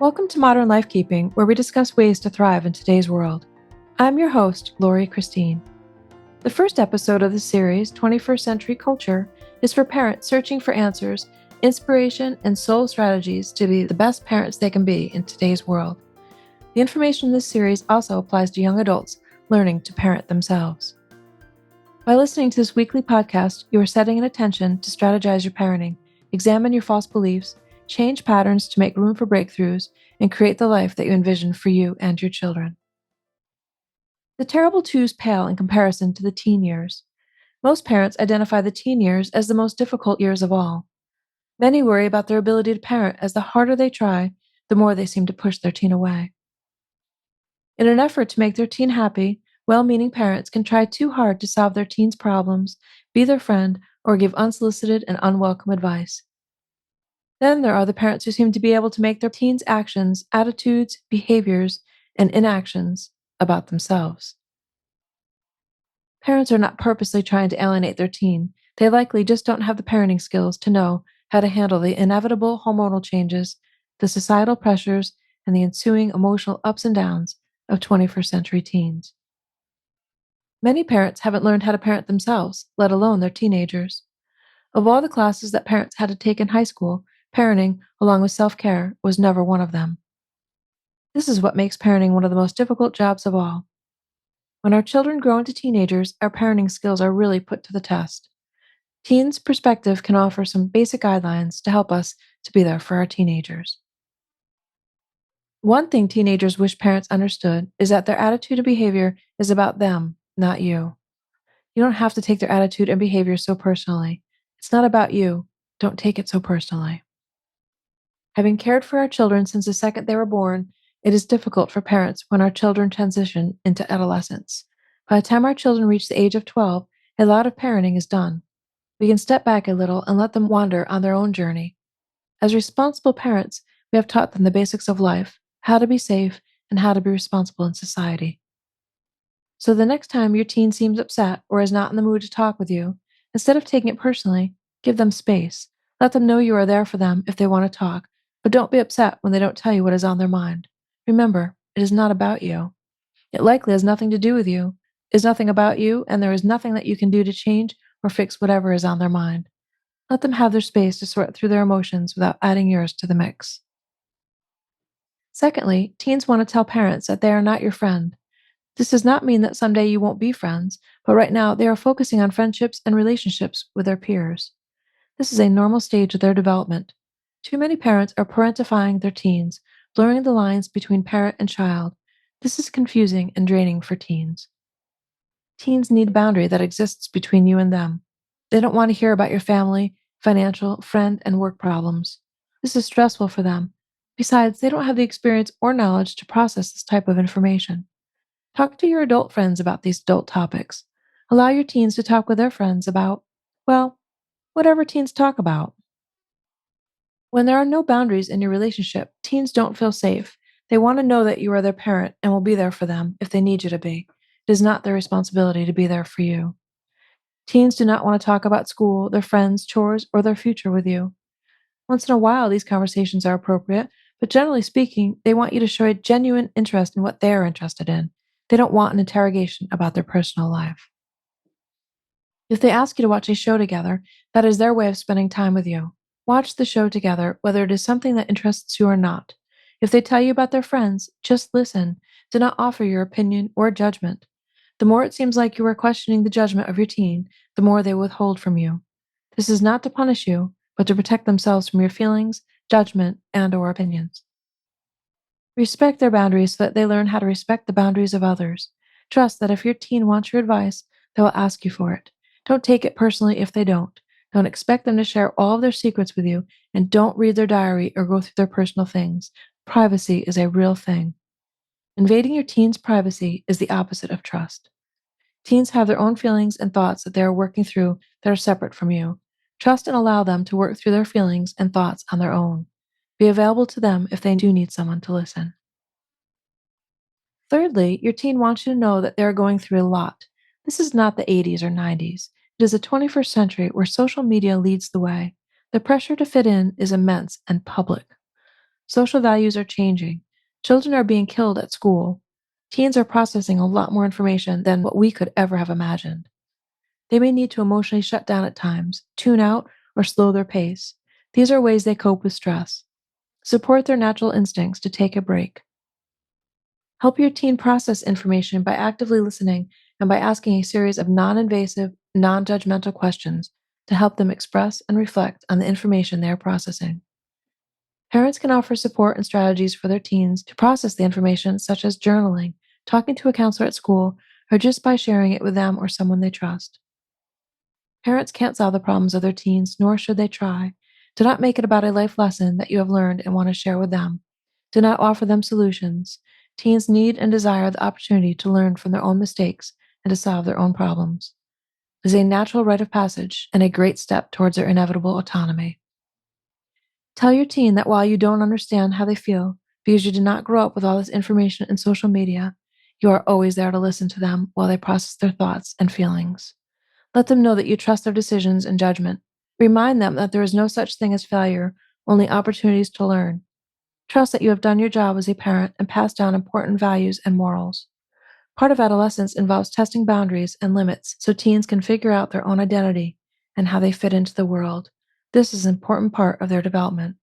Welcome to Modern Lifekeeping, where we discuss ways to thrive in today's world. I'm your host, Lori Christine. The first episode of the series, 21st Century Culture, is for parents searching for answers, inspiration, and soul strategies to be the best parents they can be in today's world. The information in this series also applies to young adults learning to parent themselves. By listening to this weekly podcast, you are setting an intention to strategize your parenting, examine your false beliefs, change patterns to make room for breakthroughs, and create the life that you envision for you and your children. The terrible twos pale in comparison to the teen years. Most parents identify the teen years as the most difficult years of all. Many worry about their ability to parent, as the harder they try, the more they seem to push their teen away. In an effort to make their teen happy, well-meaning parents can try too hard to solve their teen's problems, be their friend, or give unsolicited and unwelcome advice. Then there are the parents who seem to be able to make their teens' actions, attitudes, behaviors, and inactions about themselves. Parents are not purposely trying to alienate their teen. They likely just don't have the parenting skills to know how to handle the inevitable hormonal changes, the societal pressures, and the ensuing emotional ups and downs of 21st century teens. Many parents haven't learned how to parent themselves, let alone their teenagers. Of all the classes that parents had to take in high school, parenting, along with self-care, was never one of them. This is what makes parenting one of the most difficult jobs of all. When our children grow into teenagers, our parenting skills are really put to the test. Teens' perspective can offer some basic guidelines to help us to be there for our teenagers. One thing teenagers wish parents understood is that their attitude and behavior is about them, not you. You don't have to take their attitude and behavior so personally. It's not about you. Don't take it so personally. Having cared for our children since the second they were born, it is difficult for parents when our children transition into adolescence. By the time our children reach the age of 12, a lot of parenting is done. We can step back a little and let them wander on their own journey. As responsible parents, we have taught them the basics of life, how to be safe, and how to be responsible in society. So the next time your teen seems upset or is not in the mood to talk with you, instead of taking it personally, give them space. Let them know you are there for them if they want to talk, but don't be upset when they don't tell you what is on their mind. Remember, it is not about you. It likely has nothing to do with you, is nothing about you, and there is nothing that you can do to change or fix whatever is on their mind. Let them have their space to sort through their emotions without adding yours to the mix. Secondly, teens want to tell parents that they are not your friend. This does not mean that someday you won't be friends, but right now they are focusing on friendships and relationships with their peers. This is a normal stage of their development. Too many parents are parentifying their teens, blurring the lines between parent and child. This is confusing and draining for teens. Teens need a boundary that exists between you and them. They don't want to hear about your family, financial, friend, and work problems. This is stressful for them. Besides, they don't have the experience or knowledge to process this type of information. Talk to your adult friends about these adult topics. Allow your teens to talk with their friends about, well, whatever teens talk about. When there are no boundaries in your relationship, teens don't feel safe. They want to know that you are their parent and will be there for them if they need you to be. It is not their responsibility to be there for you. Teens do not want to talk about school, their friends, chores, or their future with you. Once in a while, these conversations are appropriate, but generally speaking, they want you to show a genuine interest in what they are interested in. They don't want an interrogation about their personal life. If they ask you to watch a show together, that is their way of spending time with you. Watch the show together, whether it is something that interests you or not. If they tell you about their friends, just listen. Do not offer your opinion or judgment. The more it seems like you are questioning the judgment of your teen, the more they withhold from you. This is not to punish you, but to protect themselves from your feelings, judgment, and/or opinions. Respect their boundaries so that they learn how to respect the boundaries of others. Trust that if your teen wants your advice, they will ask you for it. Don't take it personally if they don't. Don't expect them to share all of their secrets with you, and don't read their diary or go through their personal things. Privacy is a real thing. Invading your teen's privacy is the opposite of trust. Teens have their own feelings and thoughts that they are working through that are separate from you. Trust and allow them to work through their feelings and thoughts on their own. Be available to them if they do need someone to listen. Thirdly, your teen wants you to know that they are going through a lot. This is not the 80s or 90s. It is the 21st century where social media leads the way. The pressure to fit in is immense and public. Social values are changing. Children are being killed at school. Teens are processing a lot more information than what we could ever have imagined. They may need to emotionally shut down at times, tune out, or slow their pace. These are ways they cope with stress. Support their natural instincts to take a break. Help your teen process information by actively listening and by asking a series of non invasive, non judgmental questions to help them express and reflect on the information they are processing. Parents can offer support and strategies for their teens to process the information, such as journaling, talking to a counselor at school, or just by sharing it with them or someone they trust. Parents can't solve the problems of their teens, nor should they try. Do not make it about a life lesson that you have learned and want to share with them. Do not offer them solutions. Teens need and desire the opportunity to learn from their own mistakes and to solve their own problems. It is a natural rite of passage and a great step towards their inevitable autonomy. Tell your teen that while you don't understand how they feel, because you did not grow up with all this information and social media, you are always there to listen to them while they process their thoughts and feelings. Let them know that you trust their decisions and judgment. Remind them that there is no such thing as failure, only opportunities to learn. Trust that you have done your job as a parent and passed down important values and morals. Part of adolescence involves testing boundaries and limits so teens can figure out their own identity and how they fit into the world. This is an important part of their development.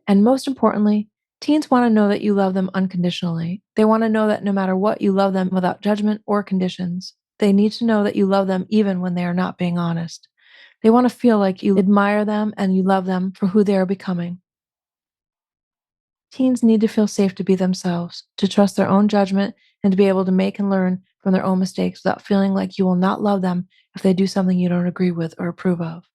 And most importantly, teens want to know that you love them unconditionally. They want to know that no matter what, you love them without judgment or conditions. They need to know that you love them even when they are not being honest. They want to feel like you admire them and you love them for who they are becoming. Teens need to feel safe to be themselves, to trust their own judgment, and to be able to make and learn from their own mistakes without feeling like you will not love them if they do something you don't agree with or approve of.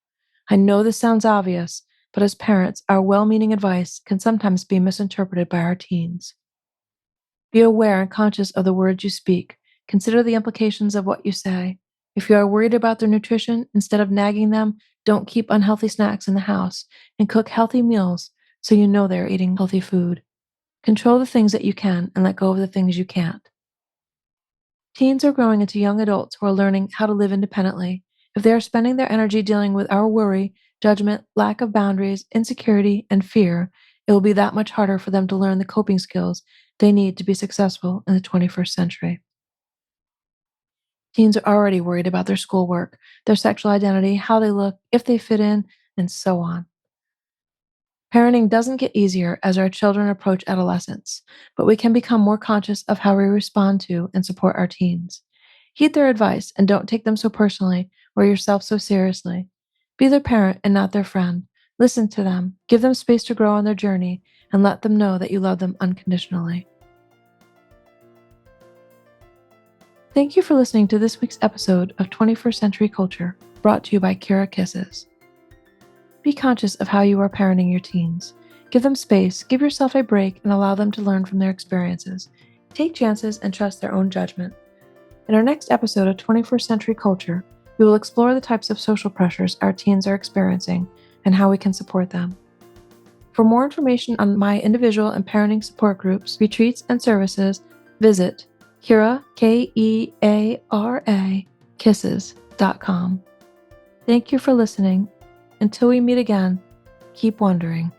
I know this sounds obvious, but as parents, our well meaning advice can sometimes be misinterpreted by our teens. Be aware and conscious of the words you speak. Consider the implications of what you say. If you are worried about their nutrition, instead of nagging them, don't keep unhealthy snacks in the house and cook healthy meals so you know they are eating healthy food. Control the things that you can and let go of the things you can't. Teens are growing into young adults who are learning how to live independently. If they are spending their energy dealing with our worry, judgment, lack of boundaries, insecurity, and fear, it will be that much harder for them to learn the coping skills they need to be successful in the 21st century. Teens are already worried about their schoolwork, their sexual identity, how they look, if they fit in, and so on. Parenting doesn't get easier as our children approach adolescence, but we can become more conscious of how we respond to and support our teens. Heed their advice and don't take them so personally or yourself so seriously. Be their parent and not their friend. Listen to them, give them space to grow on their journey, and let them know that you love them unconditionally. Thank you for listening to this week's episode of 21st Century Culture, brought to you by Kira Kisses. Be conscious of how you are parenting your teens. Give them space, give yourself a break, and allow them to learn from their experiences. Take chances and trust their own judgment. In our next episode of 21st Century Culture, we will explore the types of social pressures our teens are experiencing and how we can support them. For more information on my individual and parenting support groups, retreats, and services, visit Kira, Keara, Kisses.com. Thank you for listening. Until we meet again, keep wondering.